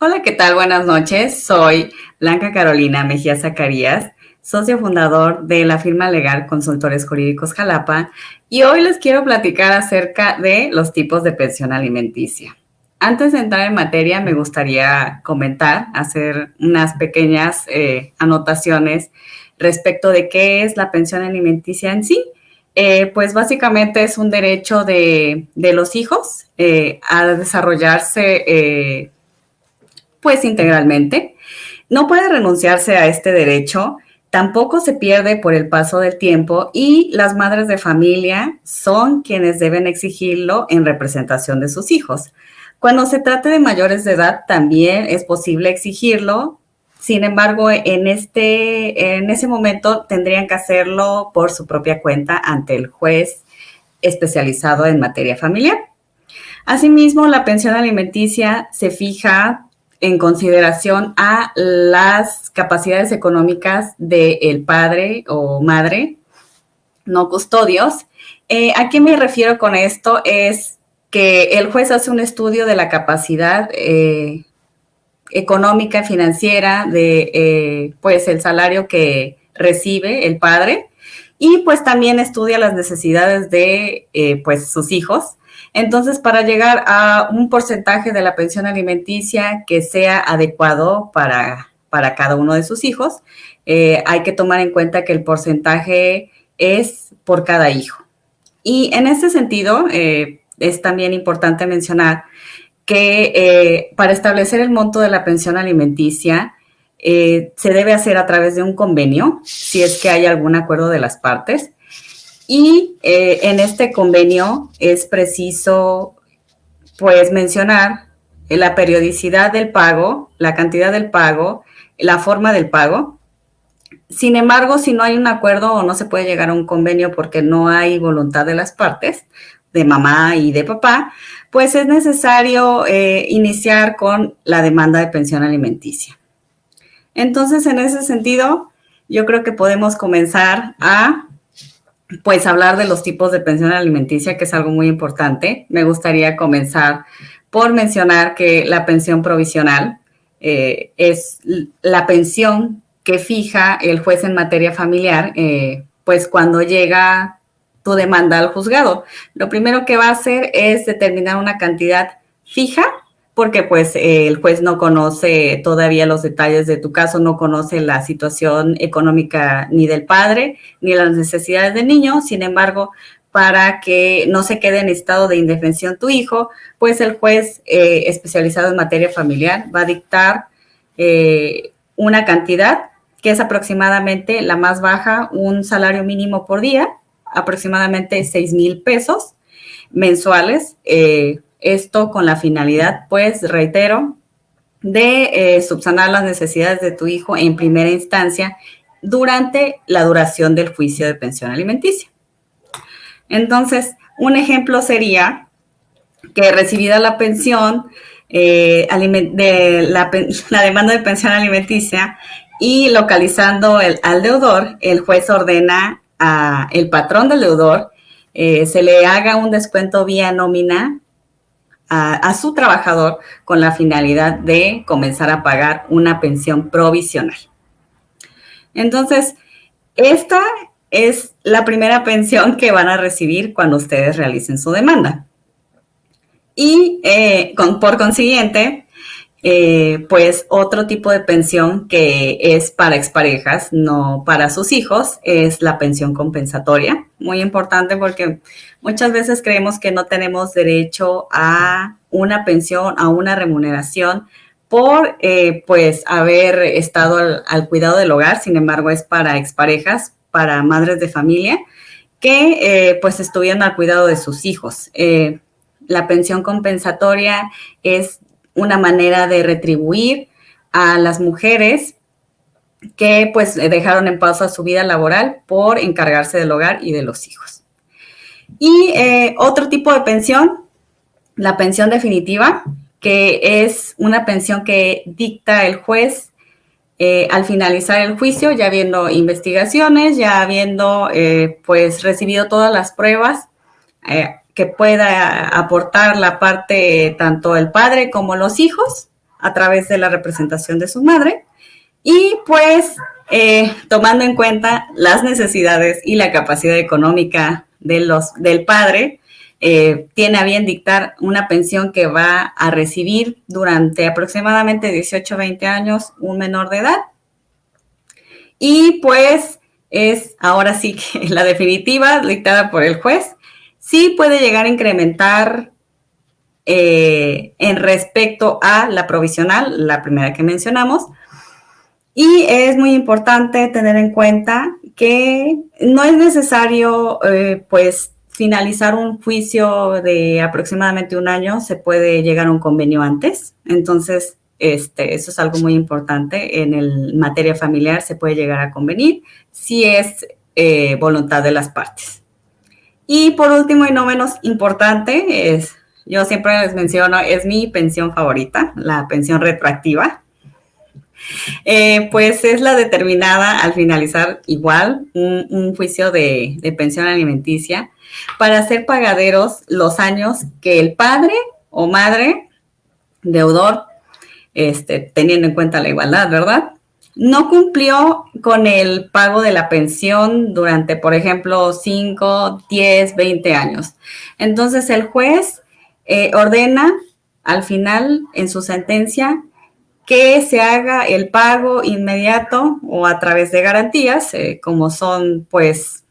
Hola, ¿qué tal? Buenas noches. Soy Blanca Carolina Mejía Zacarías, socio fundador de la firma legal Consultores Jurídicos Jalapa, y hoy les quiero platicar acerca de los tipos de pensión alimenticia. Antes de entrar en materia, me gustaría comentar, hacer unas pequeñas anotaciones respecto de qué es la pensión alimenticia en sí. Pues básicamente es un derecho de los hijos a desarrollarse pues integralmente. No puede renunciarse a este derecho, tampoco se pierde por el paso del tiempo y las madres de familia son quienes deben exigirlo en representación de sus hijos. Cuando se trate de mayores de edad también es posible exigirlo, sin embargo, en ese momento tendrían que hacerlo por su propia cuenta ante el juez especializado en materia familiar. Asimismo, la pensión alimenticia se fija en consideración a las capacidades económicas del padre o madre, no custodios. ¿A qué me refiero con esto? Es que el juez hace un estudio de la capacidad económica y financiera de pues el salario que recibe el padre y pues también estudia las necesidades de pues sus hijos. Entonces, para llegar a un porcentaje de la pensión alimenticia que sea adecuado para cada uno de sus hijos, hay que tomar en cuenta que el porcentaje es por cada hijo. Y en ese sentido, es también importante mencionar que para establecer el monto de la pensión alimenticia se debe hacer a través de un convenio, si es que hay algún acuerdo de las partes. Y en este convenio es preciso, pues, mencionar la periodicidad del pago, la cantidad del pago, la forma del pago. Sin embargo, si no hay un acuerdo o no se puede llegar a un convenio porque no hay voluntad de las partes, de mamá y de papá, pues es necesario iniciar con la demanda de pensión alimenticia. Entonces, en ese sentido, yo creo que podemos comenzar a pues hablar de los tipos de pensión alimenticia, que es algo muy importante. Me gustaría comenzar por mencionar que la pensión provisional es la pensión que fija el juez en materia familiar, pues cuando llega tu demanda al juzgado. Lo primero que va a hacer es determinar una cantidad fija porque pues el juez no conoce todavía los detalles de tu caso, no conoce la situación económica ni del padre, ni las necesidades del niño. Sin embargo, para que no se quede en estado de indefensión tu hijo, pues el juez especializado en materia familiar va a dictar una cantidad que es aproximadamente la más baja, un salario mínimo por día, aproximadamente 6,000 pesos mensuales. Esto con la finalidad, pues, reitero, de subsanar las necesidades de tu hijo en primera instancia durante la duración del juicio de pensión alimenticia. Entonces, un ejemplo sería que recibida la pensión, la demanda de pensión alimenticia y localizando al deudor, el juez ordena al patrón del deudor se le haga un descuento vía nómina a su trabajador con la finalidad de comenzar a pagar una pensión provisional. Entonces, esta es la primera pensión que van a recibir cuando ustedes realicen su demanda. Y por consiguiente, pues otro tipo de pensión que es para exparejas, no para sus hijos, es la pensión compensatoria. Muy importante porque muchas veces creemos que no tenemos derecho a una pensión, a una remuneración por pues haber estado al cuidado del hogar. Sin embargo, es para exparejas, para madres de familia que pues estuvieron al cuidado de sus hijos. La pensión compensatoria es una manera de retribuir a las mujeres que pues dejaron en pausa su vida laboral por encargarse del hogar y de los hijos. Y otro tipo de pensión, la pensión definitiva, que es una pensión que dicta el juez al finalizar el juicio, ya habiendo investigaciones, ya habiendo pues recibido todas las pruebas que pueda aportar la parte tanto el padre como los hijos a través de la representación de su madre. Y pues tomando en cuenta las necesidades y la capacidad económica del padre, tiene a bien dictar una pensión que va a recibir durante aproximadamente 18 o 20 años un menor de edad. Y pues es ahora sí que la definitiva dictada por el juez. Sí puede llegar a incrementar en respecto a la provisional, la primera que mencionamos. Y es muy importante tener en cuenta que no es necesario, pues, finalizar un juicio de aproximadamente un año, se puede llegar a un convenio antes. Entonces, eso es algo muy importante. En el materia familiar se puede llegar a convenir si es voluntad de las partes. Y por último y no menos importante, yo siempre les menciono, es mi pensión favorita, la pensión retroactiva. Pues es la determinada al finalizar igual un juicio de pensión alimenticia para ser pagaderos los años que el padre o madre deudor, teniendo en cuenta la igualdad, ¿verdad?, no cumplió con el pago de la pensión durante, por ejemplo, 5, 10, 20 años. Entonces el juez ordena al final en su sentencia que se haga el pago inmediato o a través de garantías, como son, pues,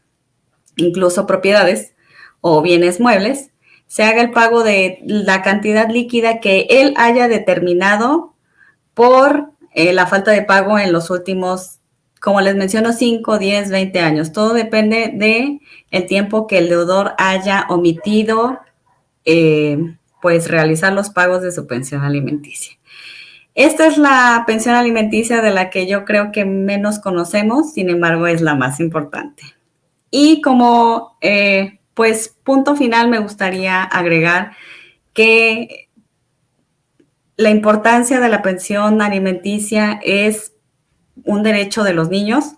incluso propiedades o bienes muebles, se haga el pago de la cantidad líquida que él haya determinado por la falta de pago en los últimos, como les menciono, 5, 10, 20 años. Todo depende de el tiempo que el deudor haya omitido, pues, realizar los pagos de su pensión alimenticia. Esta es la pensión alimenticia de la que yo creo que menos conocemos, sin embargo, es la más importante. Y como, pues, punto final, me gustaría agregar que la importancia de la pensión alimenticia es un derecho de los niños.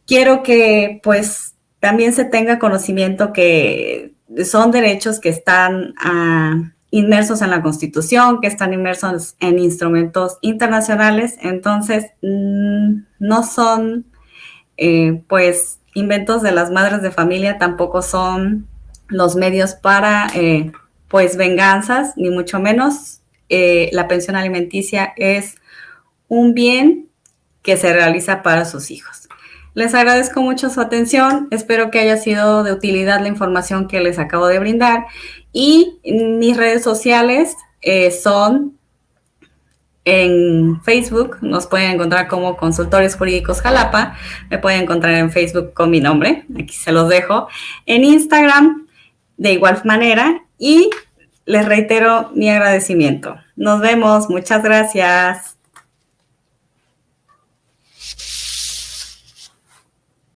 Quiero que, pues, también se tenga conocimiento que son derechos que están inmersos en la Constitución, que están inmersos en instrumentos internacionales. Entonces, no son, pues, inventos de las madres de familia, tampoco son los medios para, pues, venganzas, ni mucho menos. La pensión alimenticia es un bien que se realiza para sus hijos. Les agradezco mucho su atención, espero que haya sido de utilidad la información que les acabo de brindar, y mis redes sociales son en Facebook, nos pueden encontrar como Consultores Jurídicos Jalapa, me pueden encontrar en Facebook con mi nombre, aquí se los dejo, en Instagram de igual manera, y les reitero mi agradecimiento. Nos vemos, muchas gracias.